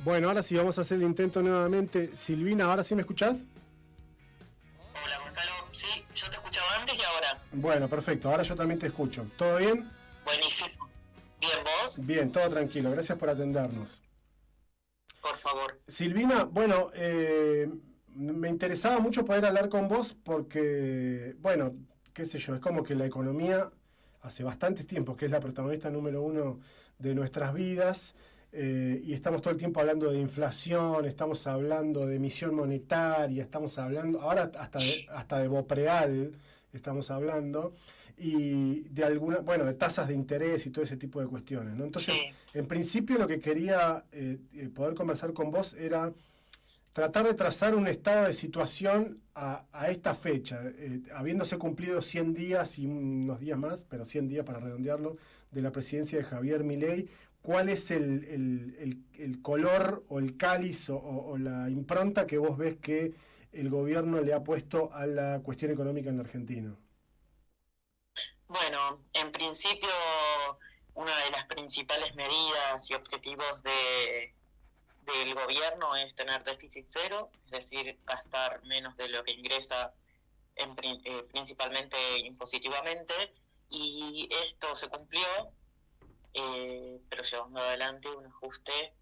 Bueno, ahora sí vamos a hacer el intento nuevamente. Silvina, ¿ahora sí me escuchás? Hola Gonzalo, sí, yo te escuchaba antes y ahora. Bueno, perfecto, ahora yo también te escucho. ¿Todo bien? Buenísimo. Bien, ¿vos? Bien, todo tranquilo, gracias por atendernos. Por favor. Silvina, bueno, me interesaba mucho poder hablar con vos porque, bueno, qué sé yo, es como que la economía hace bastantes tiempos que es la protagonista número uno de nuestras vidas, y estamos todo el tiempo hablando de inflación, estamos hablando de emisión monetaria, estamos hablando, ahora hasta de Bopreal estamos hablando, y de alguna, bueno, de tasas de interés y todo ese tipo de cuestiones, ¿no? Entonces, Sí, en principio lo que quería poder conversar con vos era tratar de trazar un estado de situación a esta fecha, habiéndose cumplido 100 días y unos días más, pero 100 días para redondearlo, de la presidencia de Javier Milei. ¿Cuál es el color o el cáliz o la impronta que vos ves que el gobierno le ha puesto a la cuestión económica en la Argentina? bueno, en principio una de las principales medidas y objetivos del gobierno es tener déficit cero, es decir, gastar menos de lo que ingresa principalmente impositivamente, y esto se cumplió, pero llevando adelante un ajuste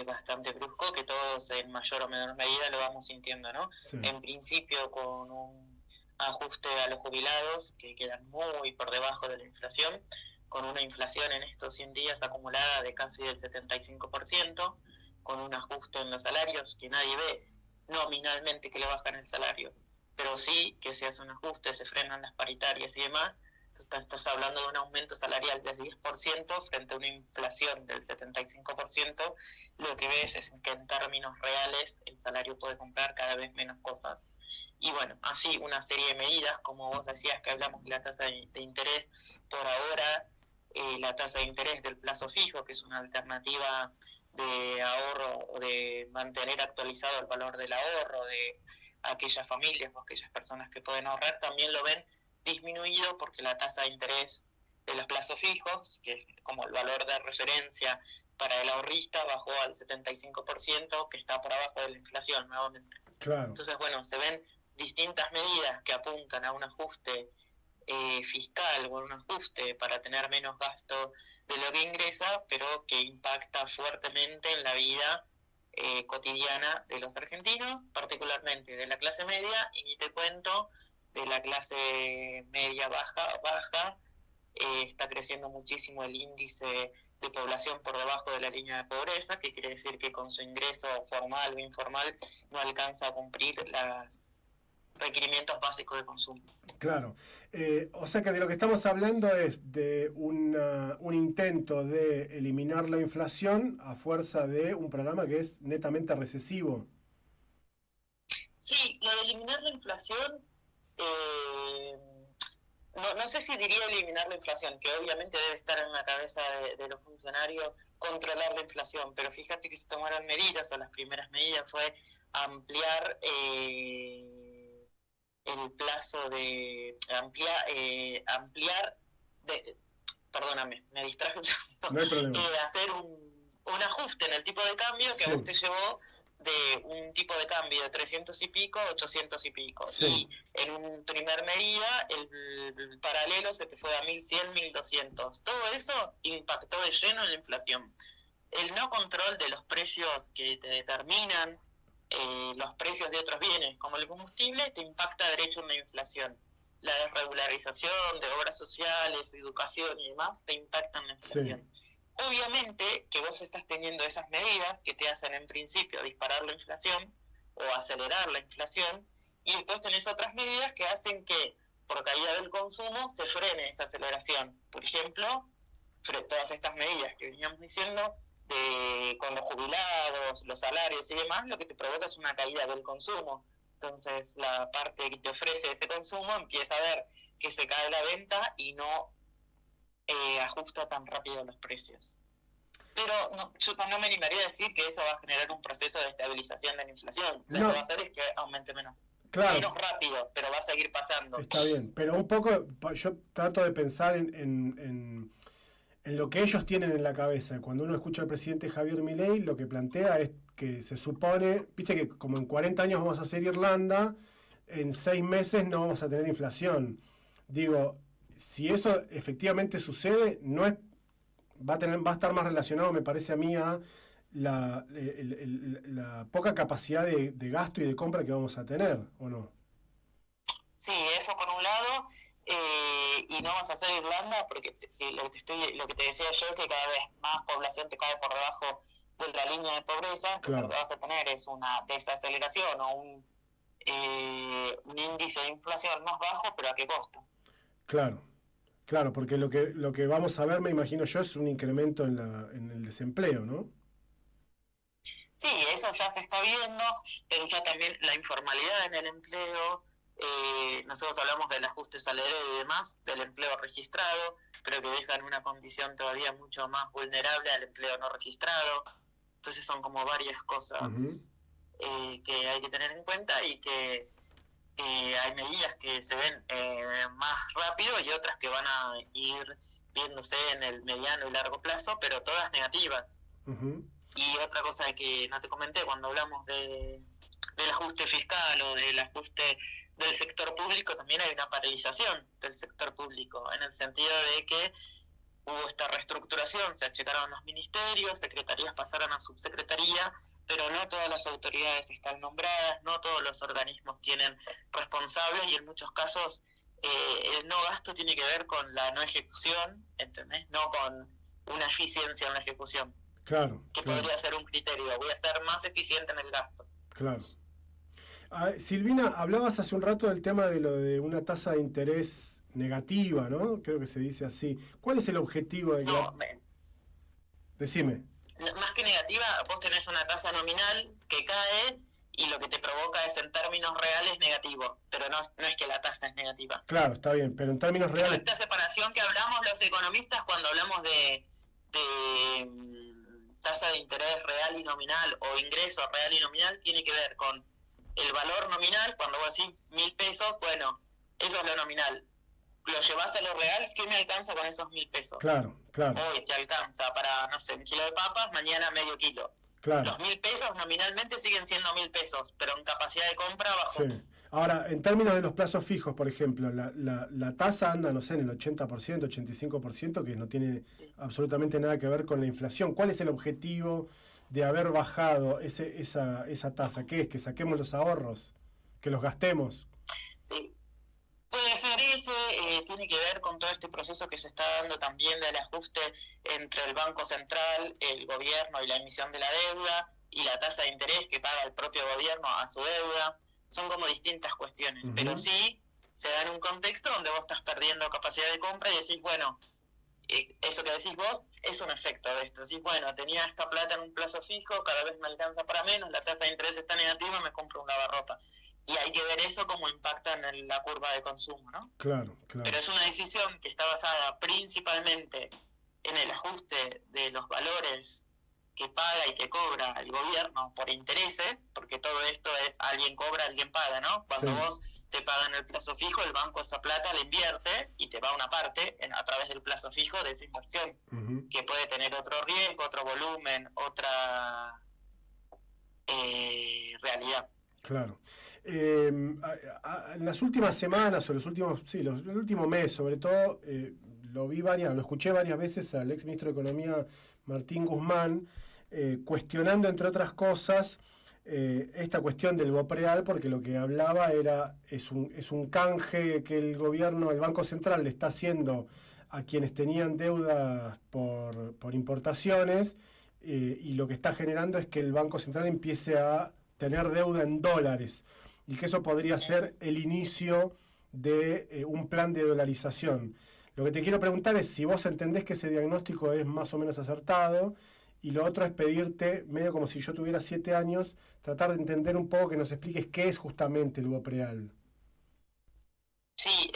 bastante brusco que todos en mayor o menor medida lo vamos sintiendo, ¿no? Sí. En principio con un ajuste a los jubilados que quedan muy por debajo de la inflación, con una inflación en estos 100 días acumulada de casi del 75%, con un ajuste en los salarios que nadie ve nominalmente que le bajan el salario, pero sí que se hace un ajuste, se frenan las paritarias y demás. Estás hablando de un aumento salarial del 10% frente a una inflación del 75%, lo que ves es que en términos reales el salario puede comprar cada vez menos cosas. Y bueno, así una serie de medidas, como vos decías que hablamos de la tasa de interés, por ahora la tasa de interés del plazo fijo, que es una alternativa de ahorro o de mantener actualizado el valor del ahorro de aquellas familias o aquellas personas que pueden ahorrar, también lo ven disminuido porque la tasa de interés de los plazos fijos, que es como el valor de referencia para el ahorrista, bajó al 75%, que está por abajo de la inflación nuevamente. Claro. Entonces, bueno, se ven distintas medidas que apuntan a un ajuste fiscal o un ajuste para tener menos gasto de lo que ingresa, pero que impacta fuertemente en la vida cotidiana de los argentinos, particularmente de la clase media, y ni te cuento de la clase media baja, está creciendo muchísimo el índice de población por debajo de la línea de pobreza, que quiere decir que con su ingreso formal o informal no alcanza a cumplir los requerimientos básicos de consumo. Claro. O sea que de lo que estamos hablando es de un intento de eliminar la inflación a fuerza de un programa que es netamente recesivo. Sí, lo de eliminar la inflación, eh, no sé si diría eliminar la inflación, que obviamente debe estar en la cabeza de los funcionarios controlar la inflación, pero fíjate que se tomaron medidas, o las primeras medidas fue ampliar el plazo de ampliar perdóname, me distraje un segundo, No hay problema. hacer un ajuste en el tipo de cambio que Sí. a vos te llevó de un tipo de cambio de 300 y pico a 800 y pico. Sí. Y en un primer medida el paralelo se te fue a 1100, 1200. Todo eso impactó de lleno en la inflación. El no control de los precios que te determinan los precios de otros bienes, como el combustible, te impacta derecho en la inflación. La desregularización de obras sociales, educación y demás, te impactan en la inflación. Sí. Obviamente que vos estás teniendo esas medidas que te hacen en principio disparar la inflación o acelerar la inflación, y después tenés otras medidas que hacen que por caída del consumo se frene esa aceleración. Por ejemplo, todas estas medidas que veníamos diciendo, con los jubilados, los salarios y demás, lo que te provoca es una caída del consumo. Entonces la parte que te ofrece ese consumo empieza a ver que se cae la venta y no ajusta tan rápido los precios. Pero no, yo no me animaría a decir que eso va a generar un proceso de estabilización de la inflación. Lo que va a hacer es que aumente menos. Claro. Menos rápido, pero va a seguir pasando. Está bien, pero un poco yo trato de pensar en en lo que ellos tienen en la cabeza. Cuando uno escucha al presidente Javier Milei, lo que plantea es que se supone, viste que como en 40 años vamos a ser Irlanda, en 6 meses no vamos a tener inflación. Digo, si eso efectivamente sucede, no es, va a estar más relacionado, me parece a mí, a la poca capacidad de gasto y de compra que vamos a tener, ¿o no? Sí, eso por un lado, y no vas a hacer Irlanda porque lo que te decía yo, que cada vez más población te cae por debajo de la línea de pobreza, entonces Claro. lo que vas a tener es una desaceleración o un índice de inflación más bajo, pero ¿a qué costo? Claro, claro, porque lo que vamos a ver, me imagino yo, es un incremento en el desempleo, ¿no? Sí, eso ya se está viendo, pero ya también la informalidad en el empleo, nosotros hablamos del ajuste salarial y demás, del empleo registrado, pero que deja en una condición todavía mucho más vulnerable al empleo no registrado. Entonces son como varias Ujú. cosas que hay que tener en cuenta y que hay medidas que se ven más rápido y otras que van a ir viéndose en el mediano y largo plazo, pero todas negativas. Ujú. Y otra cosa que no te comenté cuando hablamos del ajuste fiscal o del ajuste del sector público, también hay una paralización del sector público, en el sentido de que hubo esta reestructuración, se achicaron los ministerios, secretarías pasaron a subsecretaría, pero no todas las autoridades están nombradas, no todos los organismos tienen responsables y en muchos casos el no gasto tiene que ver con la no ejecución, ¿entendés? No con una eficiencia en la ejecución, Claro, que claro, podría ser un criterio, voy a ser más eficiente en el gasto. claro. Ah, Silvina, hablabas hace un rato del tema de lo de una tasa de interés negativa, ¿no? Creo que se dice así. ¿Cuál es el objetivo de que la... No, Decime. más que negativa, vos tenés una tasa nominal que cae y lo que te provoca es en términos reales negativo, pero no es que la tasa es negativa. Claro, está bien, pero en términos Pero reales... esta separación que hablamos los economistas cuando hablamos tasa de interés real y nominal o ingreso real y nominal tiene que ver con el valor nominal. Cuando vos decís 1.000 pesos, bueno, eso es lo nominal. Lo llevas a lo real, ¿qué me alcanza con esos 1.000 pesos? Claro, claro, Hoy te alcanza para, no sé, 1 kilo de papas, mañana medio kilo. claro. Los 1.000 pesos nominalmente siguen siendo 1.000 pesos, pero en capacidad de compra Sí. bajó. Ahora, en términos de los plazos fijos, por ejemplo, la tasa anda, no sé, en el 80%, 85%, que no tiene Sí. absolutamente nada que ver con la inflación. ¿Cuál es el objetivo de haber bajado esa tasa? ¿Qué es? ¿Que saquemos los ahorros? ¿Que los gastemos? Sí. Puede ser ese, tiene que ver con todo este proceso que se está dando también del ajuste entre el Banco Central, el gobierno y la emisión de la deuda y la tasa de interés que paga el propio gobierno a su deuda. Son como distintas cuestiones, pero Ujú. sí se da en un contexto donde vos estás perdiendo capacidad de compra y decís, bueno, eso que decís vos es un efecto de esto. Decís, bueno, tenía esta plata en un plazo fijo, cada vez me alcanza para menos, la tasa de interés está negativa, me compro un lavarropa. Y hay que ver eso cómo impacta en la curva de consumo, ¿no? Claro, claro. Pero es una decisión que está basada principalmente en el ajuste de los valores que paga y que cobra el gobierno por intereses, porque todo esto es alguien cobra, alguien paga, ¿no? Cuando Sí. vos te pagan el plazo fijo, el banco esa plata la invierte y te va una parte a través del plazo fijo de esa inversión, Ujú. que puede tener otro riesgo, otro volumen, otra realidad. Claro. En las últimas semanas o los últimos, sí, el último mes, sobre todo, lo escuché varias veces al ex ministro de Economía Martín Guzmán, cuestionando, entre otras cosas, esta cuestión del BOPREAL, porque lo que hablaba es un canje que el gobierno, el Banco Central, le está haciendo a quienes tenían deudas por importaciones, y lo que está generando es que el Banco Central empiece a tener deuda en dólares y que eso podría ser el inicio de un plan de dolarización. Lo que te quiero preguntar es si vos entendés que ese diagnóstico es más o menos acertado, y lo otro es pedirte, medio como si yo tuviera 7 años, tratar de entender un poco, que nos expliques qué es justamente el BOPREAL. Sí,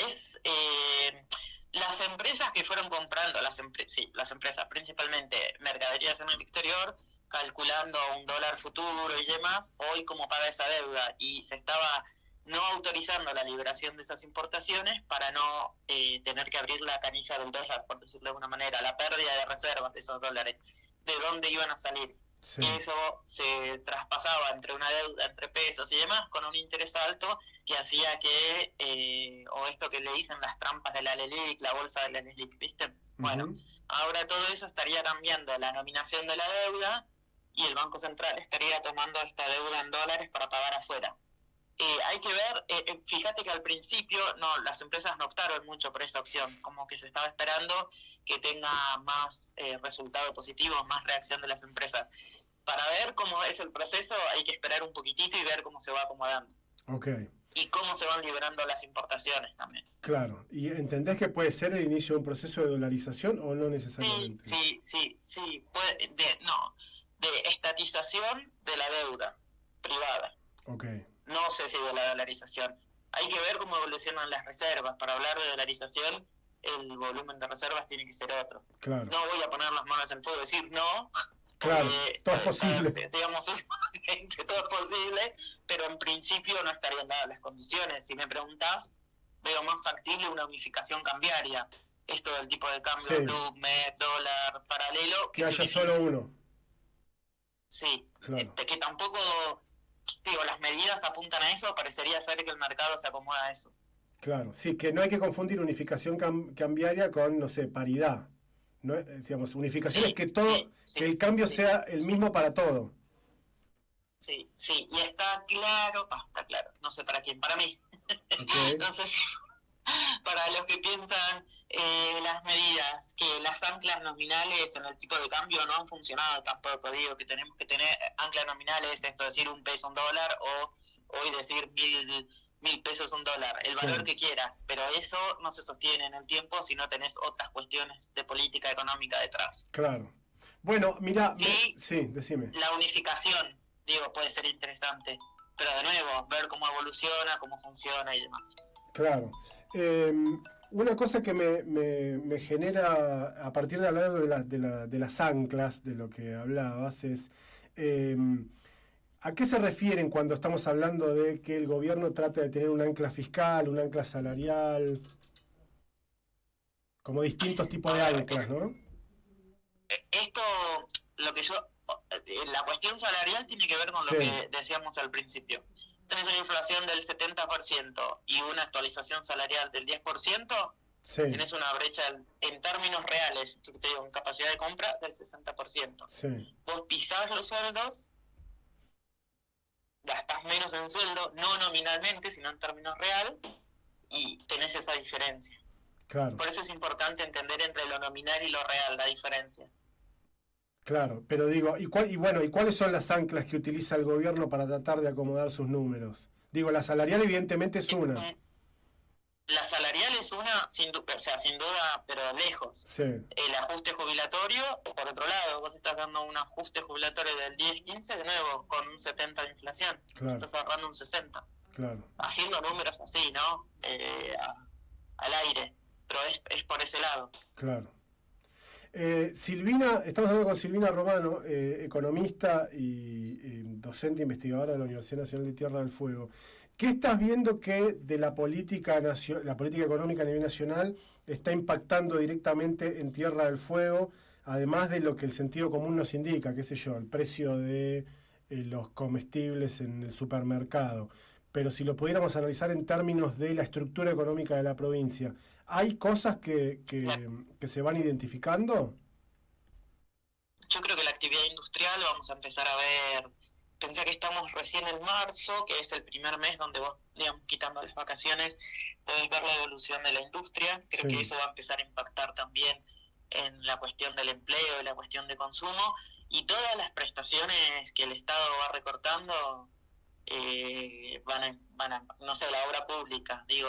las empresas que fueron comprando, las empresas, principalmente mercaderías en el exterior, calculando un dólar futuro y demás, hoy como paga esa deuda y se estaba no autorizando la liberación de esas importaciones para no tener que abrir la canija del dólar, por decirlo de alguna manera. La pérdida de reservas de esos dólares, de dónde iban a salir. Sí. Y eso se traspasaba entre una deuda, entre pesos y demás, con un interés alto que hacía que, o esto que le dicen las trampas de la LELIQ, la bolsa de la LELIQ, ¿viste? Bueno, ahora todo eso estaría cambiando la nominación de la deuda y el Banco Central estaría tomando esta deuda en dólares para pagar afuera. Hay que ver, fíjate que al principio las empresas no optaron mucho por esa opción, como que se estaba esperando que tenga más resultado positivo, más reacción de las empresas. Para ver cómo es el proceso hay que esperar un poquitito y ver cómo se va acomodando. Okay. Y cómo se van liberando las importaciones también. Claro, ¿y entendés que puede ser el inicio de un proceso de dolarización o no necesariamente? Sí, de estatización de la deuda privada. Okay. No sé si de la dolarización. Hay que ver cómo evolucionan las reservas. Para hablar de dolarización, el volumen de reservas tiene que ser otro. Claro. No voy a poner las manos en el fuego y decir no. Claro, todo es posible. Digamos, todo es posible, pero en principio no estarían dadas las condiciones. Si me preguntás, veo más factible una unificación cambiaria. Esto del tipo de cambio, blue, MEP, dólar, paralelo. Que haya solo uno. Sí, claro. Que tampoco... Digo, las medidas apuntan a eso, parecería ser que el mercado se acomoda a eso. Claro, sí, que no hay que confundir unificación cambiaria con, no sé, paridad. ¿No? Digamos, unificación es que todo, que el cambio sea el mismo para todo. Sí, y está claro, no sé para quién, para mí. Okay. No sé si para los que piensan las medidas, que las anclas nominales en el tipo de cambio no han funcionado tampoco. Digo que tenemos que tener anclas nominales, esto decir un peso, un dólar, o hoy decir 1.000 pesos, un dólar, el valor que quieras, pero eso no se sostiene en el tiempo si no tenés otras cuestiones de política económica detrás. Claro. Bueno, mira, sí, decime. La unificación, digo, puede ser interesante, pero de nuevo, ver cómo evoluciona, cómo funciona y demás. Claro. Una cosa que me genera, a partir de hablar de las anclas, de lo que hablabas, es ¿a qué se refieren cuando estamos hablando de que el gobierno trata de tener un ancla fiscal, un ancla salarial? Como distintos tipos de anclas, ¿no? Esto, la cuestión salarial tiene que ver con lo que decíamos al principio. Tenés una inflación del 70% y una actualización salarial del 10%, tenés una brecha en términos reales, te digo, en capacidad de compra del 60%. Vos pisás los sueldos, gastás menos en sueldo, no nominalmente, sino en términos real, y tenés esa diferencia. Claro. Por eso es importante entender entre lo nominal y lo real la diferencia. Claro, pero digo, ¿y cuáles son las anclas que utiliza el gobierno para tratar de acomodar sus números? Digo, la salarial evidentemente es una. La salarial es una, sin duda, pero lejos. Sí. El ajuste jubilatorio, por otro lado, vos estás dando un ajuste jubilatorio del 10-15, de nuevo, con un 70 de inflación. Claro. Estás ahorrando un 60. Claro. Haciendo números así, ¿no? Al aire. Pero es por ese lado. Claro. Silvina, estamos hablando con Silvina Romano, economista y docente investigadora de la Universidad Nacional de Tierra del Fuego. ¿Qué estás viendo que de la política económica a nivel nacional está impactando directamente en Tierra del Fuego, además de lo que el sentido común nos indica, qué sé yo, el precio de los comestibles en el supermercado? Pero si lo pudiéramos analizar en términos de la estructura económica de la provincia, ¿hay cosas que se van identificando? Yo creo que la actividad industrial vamos a empezar a ver. Pensé que estamos recién en marzo, que es el primer mes donde vos, digamos, quitando las vacaciones, podés ver la evolución de la industria. Creo que eso va a empezar a impactar también en la cuestión del empleo, en la cuestión de consumo, y todas las prestaciones que el Estado va recortando van a, no sé, la obra pública. Digo,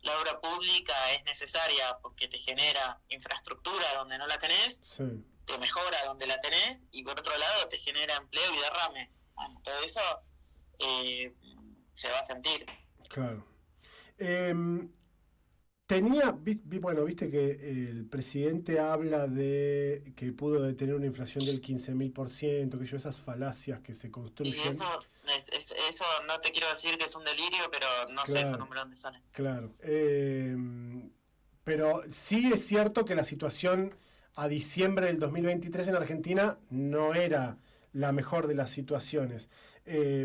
la obra pública es necesaria porque te genera infraestructura donde no la tenés, te mejora donde la tenés, y por otro lado te genera empleo y derrame. Bueno, todo eso se va a sentir. Claro. Viste que el presidente habla de que pudo detener una inflación del 15.000%, que yo esas falacias que se construyen. Y eso no te quiero decir que es un delirio, pero no sé esos números dónde salen. Claro. Pero sí es cierto que la situación a diciembre del 2023 en Argentina no era la mejor de las situaciones.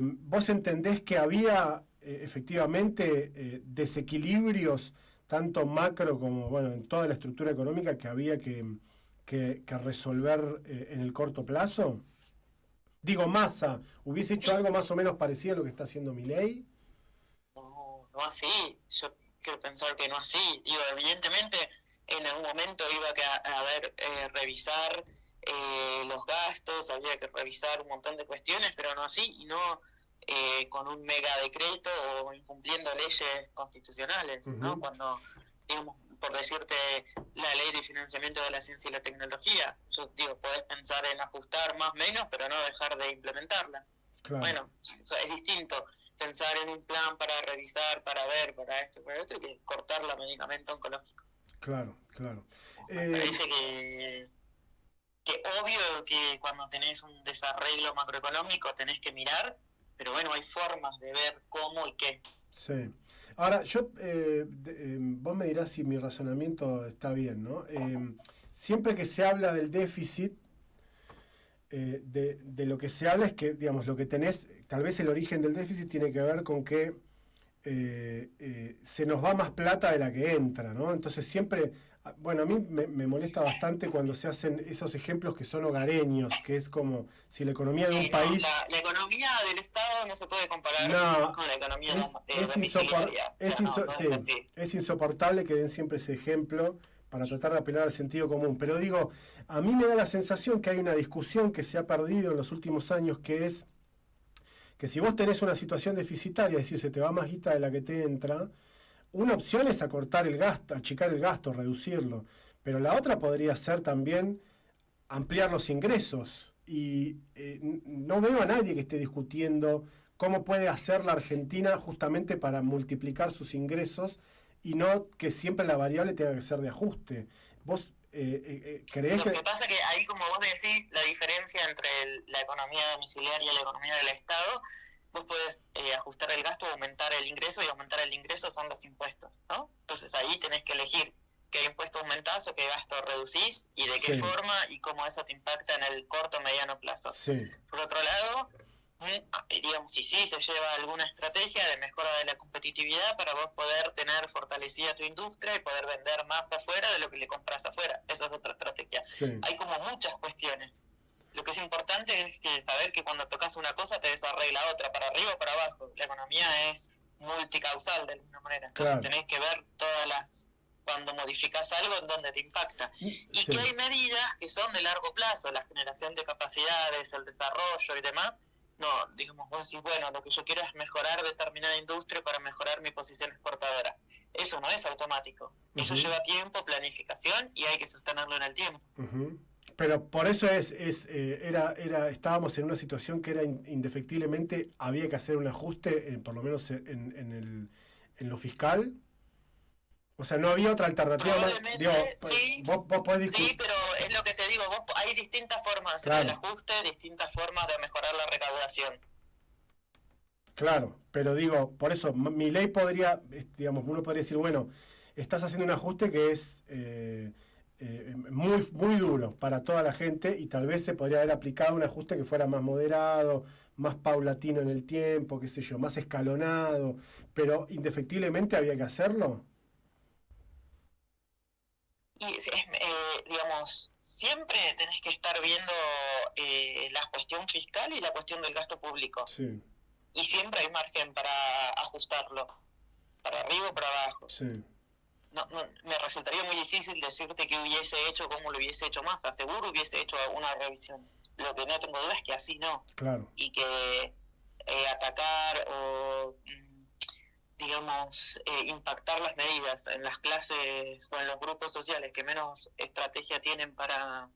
¿Vos entendés que había efectivamente desequilibrios, tanto macro como bueno en toda la estructura económica, que había que resolver en el corto plazo? Digo, Massa, ¿hubiese hecho algo más o menos parecido a lo que está haciendo Milei? No, no así. Yo quiero pensar que no así. Digo, evidentemente en algún momento iba a haber revisar los gastos, había que revisar un montón de cuestiones, pero no así, y no con un mega decreto o incumpliendo leyes constitucionales, ¿no? Cuando, digamos, por decirte, la ley de financiamiento de la ciencia y la tecnología, yo digo, podés pensar en ajustar más o menos, pero no dejar de implementarla. Claro. Bueno, es distinto pensar en un plan para revisar, para ver, para esto, que cortar la medicamento oncológico. Claro, claro. Me parece que obvio que cuando tenés un desarreglo macroeconómico tenés que mirar, pero bueno, hay formas de ver cómo y qué. Sí. Ahora, vos me dirás si mi razonamiento está bien, ¿no? Siempre que se habla del déficit, de lo que se habla es que, digamos, lo que tenés, tal vez el origen del déficit tiene que ver con que se nos va más plata de la que entra, ¿no? Entonces siempre, bueno, a mí me molesta bastante cuando se hacen esos ejemplos que son hogareños, que es como si la economía de un país... La economía del Estado no se puede comparar con la economía es insoportable que den siempre ese ejemplo para tratar de apelar al sentido común. Pero digo, a mí me da la sensación que hay una discusión que se ha perdido en los últimos años, que es que si vos tenés una situación deficitaria, es decir, se te va más guita de la que te entra, una opción es acortar el gasto, achicar el gasto, reducirlo. Pero la otra podría ser también ampliar los ingresos. Y no veo a nadie que esté discutiendo cómo puede hacer la Argentina justamente para multiplicar sus ingresos y no que siempre la variable tenga que ser de ajuste. ¿Vos creés Lo que pasa es que ahí, como vos decís, la diferencia entre la economía domiciliaria y la economía del Estado, vos podés ajustar el gasto, aumentar el ingreso, y aumentar el ingreso son los impuestos, ¿no? Entonces ahí tenés que elegir qué impuesto aumentás o qué gasto reducís y de qué forma y cómo eso te impacta en el corto o mediano plazo. Sí. Por otro lado, digamos, si sí se lleva alguna estrategia de mejora de la competitividad para vos poder tener fortalecida tu industria y poder vender más afuera de lo que le compras afuera. Esa es otra estrategia. Sí. Hay como muchas cuestiones. Lo que es importante es que saber que cuando tocas una cosa te desarregla otra, para arriba o para abajo. La economía es multicausal de alguna manera. Entonces tenés que ver todas las... Cuando modificás algo, en dónde te impacta. Y que hay medidas que son de largo plazo, la generación de capacidades, el desarrollo y demás. No, digamos, vos decís, bueno, lo que yo quiero es mejorar determinada industria para mejorar mi posición exportadora. Eso no es automático. Eso lleva tiempo, planificación, y hay que sostenerlo en el tiempo. Pero por eso estábamos en una situación que era indefectiblemente, había que hacer un ajuste, por lo menos en lo fiscal. O sea, no había otra alternativa más. Digo, sí, vos podés discutir. Sí, pero es lo que te digo, hay distintas formas de hacer el ajuste, distintas formas de mejorar la recaudación. Claro, pero digo, por eso, Milei podría, digamos, uno podría decir, bueno, estás haciendo un ajuste que es muy, muy duro para toda la gente y tal vez se podría haber aplicado un ajuste que fuera más moderado, más paulatino en el tiempo, qué sé yo, más escalonado, pero indefectiblemente había que hacerlo. Y digamos, siempre tenés que estar viendo la cuestión fiscal y la cuestión del gasto público. Sí. Y siempre hay margen para ajustarlo, para arriba o para abajo. Sí. No, me resultaría muy difícil decirte que hubiese hecho como lo hubiese hecho Massa. Seguro hubiese hecho una revisión. Lo que no tengo duda es que así no. Claro. Y que atacar o... digamos, impactar las medidas en las clases o en los grupos sociales que menos estrategia tienen para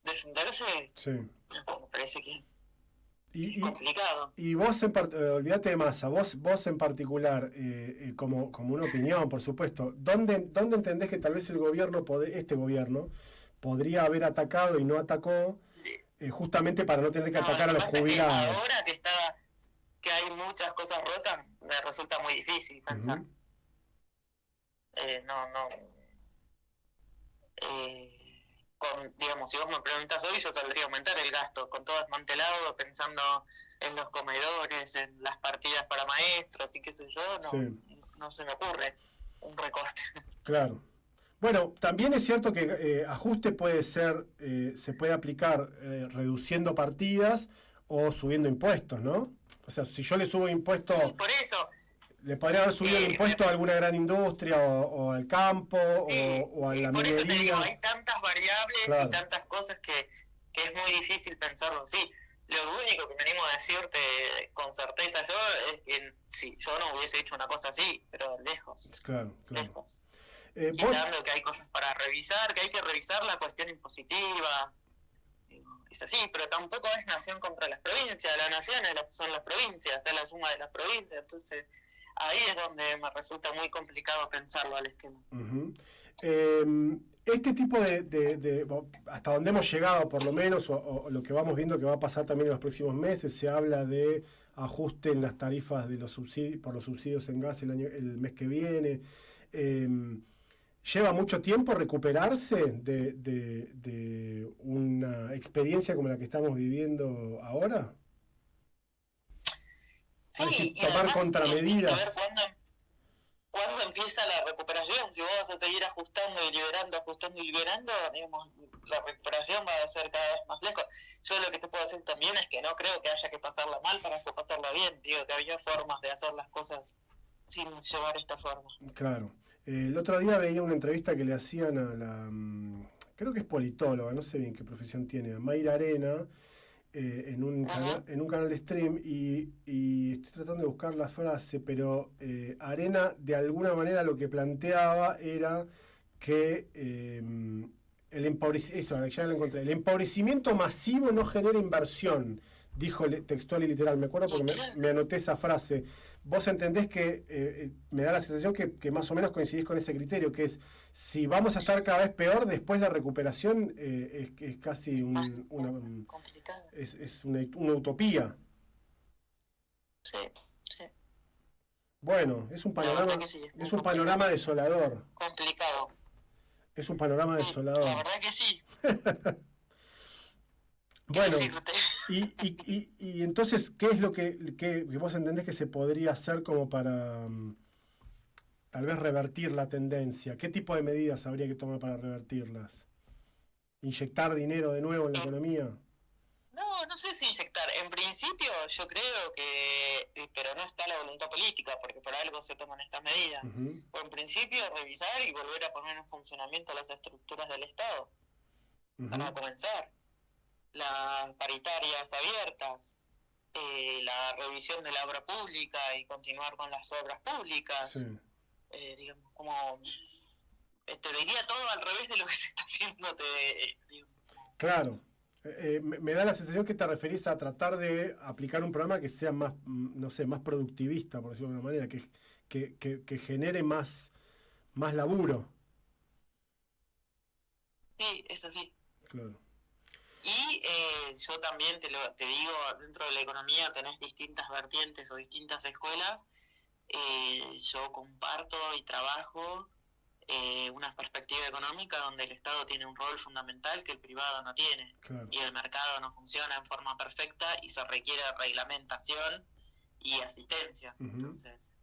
defenderse, me parece que es complicado. Y vos, olvídate de Massa, vos en particular, como una opinión, por supuesto, ¿dónde entendés que tal vez este gobierno podría haber atacado y no atacó, justamente para no tener que atacar a los jubilados? Ahora que hay muchas cosas rotas, me resulta muy difícil pensar. digamos, si vos me preguntas hoy, yo saldría a aumentar el gasto, con todo desmantelado, pensando en los comedores, en las partidas para maestros y qué sé yo, Sí, no se me ocurre un recorte. claro. Bueno, también es cierto que ajuste puede ser, se puede aplicar reduciendo partidas o subiendo impuestos, ¿no? O sea, si yo le subo impuesto, Sí, por eso, le podría haber subido el impuesto a alguna gran industria o al campo o a la por eso te digo, minería. hay tantas variables y Claro, tantas cosas que es muy difícil pensarlo así. Lo único que me animo a decirte con certeza yo es que si yo no hubiese hecho una cosa así, pero lejos, claro, claro. lejos. Vos, Quitando que hay cosas para revisar, que hay que revisar la cuestión impositiva, es así, pero tampoco es nación contra las provincias, la nación son las provincias, es la suma de las provincias, entonces ahí es donde me resulta muy complicado pensarlo al esquema. uh-huh. Este tipo hasta donde hemos llegado por lo menos, o lo que vamos viendo que va a pasar también en los próximos meses, se habla de ajuste en las tarifas de los subsidios, por los subsidios en gas el mes que viene. ¿Lleva mucho tiempo recuperarse de una experiencia como la que estamos viviendo ahora? Sí, Es decir, y tomar además tiene que ver contramedidas. cuándo empieza la recuperación. Si vos vas a seguir ajustando y liberando, digamos, la recuperación va a ser cada vez más lejos. Yo lo que te puedo decir también es que no creo que haya que pasarla mal para que pasarla bien. Digo, que había formas de hacer las cosas sin llevar esta forma. Claro. El otro día veía una entrevista que le hacían a creo que es politóloga, no sé bien qué profesión tiene, a Mayra Arena, en un canal de stream, y estoy tratando de buscar la frase, pero Arena de alguna manera lo que planteaba era que ya lo encontré, el empobrecimiento masivo no genera inversión, dijo textual y literal, me acuerdo porque me anoté esa frase. Vos entendés que me da la sensación que más o menos coincidís con ese criterio, que es, si vamos a estar cada vez peor, después la recuperación es casi una utopía. Sí, sí. Bueno, es un La panorama, verdad que sí, es un panorama desolador. complicado. Es un panorama La desolador. verdad que sí. Bueno, y entonces, ¿qué es lo que vos entendés que se podría hacer como para tal vez revertir la tendencia? ¿Qué tipo de medidas habría que tomar para revertirlas? ¿Inyectar dinero de nuevo en la economía? No sé si inyectar. En principio yo creo que, pero no está la voluntad política, porque por algo se toman estas medidas. Uh-huh. O en principio revisar y volver a poner en funcionamiento las estructuras del Estado. Uh-huh. Para comenzar. Las paritarias abiertas, la revisión de la obra pública y continuar con las obras públicas. Sí. Digamos, como te diría todo al revés de lo que se está haciendo. Claro. Me da la sensación que te referís a tratar de aplicar un programa que sea más, no sé, más productivista, por decirlo de alguna manera, que genere más laburo. Sí, eso sí. Claro. Y yo también te digo, dentro de la economía tenés distintas vertientes o distintas escuelas. Yo comparto y trabajo una perspectiva económica donde el Estado tiene un rol fundamental que el privado no tiene. Claro. Y el mercado no funciona en forma perfecta y se requiere reglamentación y asistencia. Uh-huh. Entonces,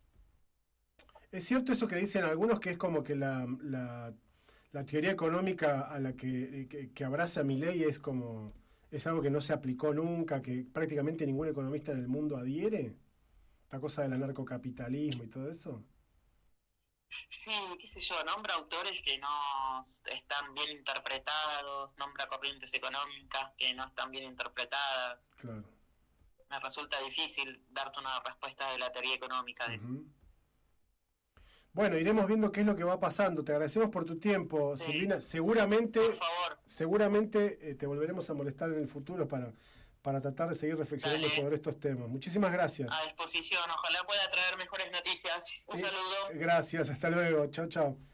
es cierto eso que dicen algunos, que es como que la teoría económica a la que abraza Milei es algo que no se aplicó nunca, que prácticamente ningún economista en el mundo adhiere. Esta cosa del anarcocapitalismo y todo eso. sí, qué sé yo, nombra autores que no están bien interpretados, nombra corrientes económicas que no están bien interpretadas. Claro. Me resulta difícil darte una respuesta de la teoría económica de eso. Bueno, iremos viendo qué es lo que va pasando. Te agradecemos por tu tiempo, sí. Silvina. Seguramente, por favor. Seguramente te volveremos a molestar en el futuro para tratar de seguir reflexionando sobre estos temas. Muchísimas gracias. A disposición, ojalá pueda traer mejores noticias. Un saludo. Gracias, hasta luego. Chao, chao.